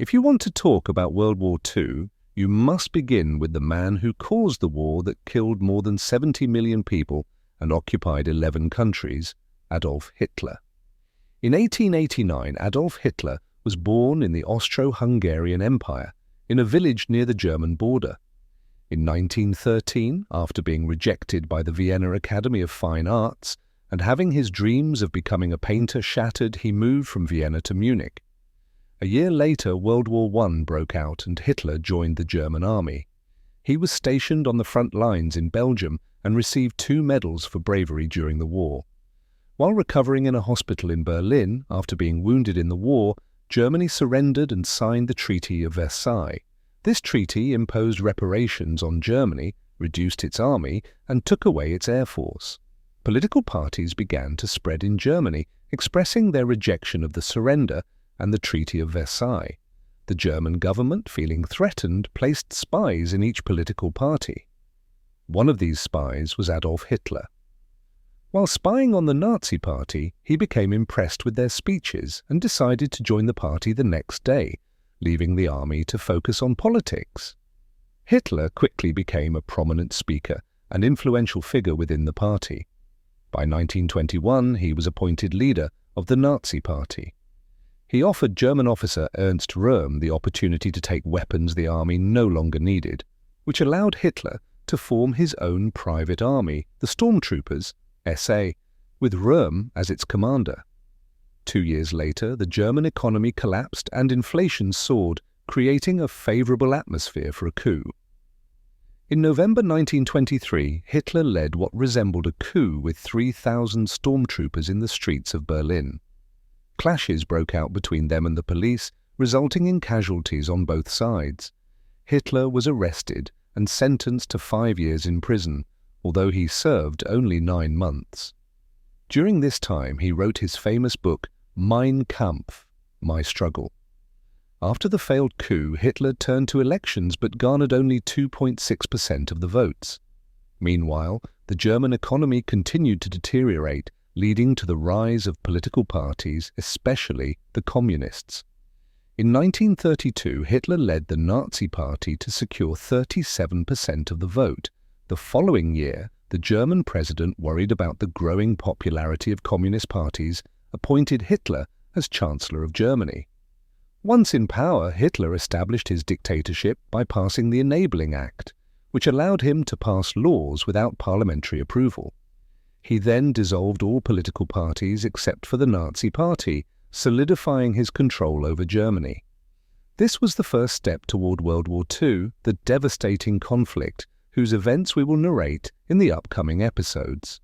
If you want to talk about World War II, you must begin with the man who caused the war that killed more than 70 million people and occupied 11 countries, Adolf Hitler. In 1889, Adolf Hitler was born in the Austro-Hungarian Empire, in a village near the German border. In 1913, after being rejected by the Vienna Academy of Fine Arts and having his dreams of becoming a painter shattered, he moved from Vienna to Munich. A year later, World War I broke out and Hitler joined the German army. He was stationed on the front lines in Belgium and received 2 medals for bravery during the war. While recovering in a hospital in Berlin after being wounded in the war, Germany surrendered and signed the Treaty of Versailles. This treaty imposed reparations on Germany, reduced its army, and took away its air force. Political parties began to spread in Germany, expressing their rejection of the surrender and the Treaty of Versailles. The German government, feeling threatened, placed spies in each political party. One of these spies was Adolf Hitler. While spying on the Nazi Party, he became impressed with their speeches and decided to join the party the next day, leaving the army to focus on politics. Hitler quickly became a prominent speaker and influential figure within the party. By 1921, he was appointed leader of the Nazi Party. He offered German officer Ernst Röhm the opportunity to take weapons the army no longer needed, which allowed Hitler to form his own private army, the Stormtroopers, SA, with Röhm as its commander. 2 years later, the German economy collapsed and inflation soared, creating a favorable atmosphere for a coup. In November 1923, Hitler led what resembled a coup with 3,000 stormtroopers in the streets of Berlin. Clashes broke out between them and the police, resulting in casualties on both sides. Hitler was arrested and sentenced to 5 years in prison, although he served only 9 months. During this time, he wrote his famous book, Mein Kampf, My Struggle. After the failed coup, Hitler turned to elections but garnered only 2.6% of the votes. Meanwhile, the German economy continued to deteriorate, leading to the rise of political parties, especially the Communists. In 1932, Hitler led the Nazi Party to secure 37% of the vote. The following year, the German president, worried about the growing popularity of communist parties, appointed Hitler as Chancellor of Germany. Once in power, Hitler established his dictatorship by passing the Enabling Act, which allowed him to pass laws without parliamentary approval. He then dissolved all political parties except for the Nazi Party, solidifying his control over Germany. This was the first step toward World War II, the devastating conflict whose events we will narrate in the upcoming episodes.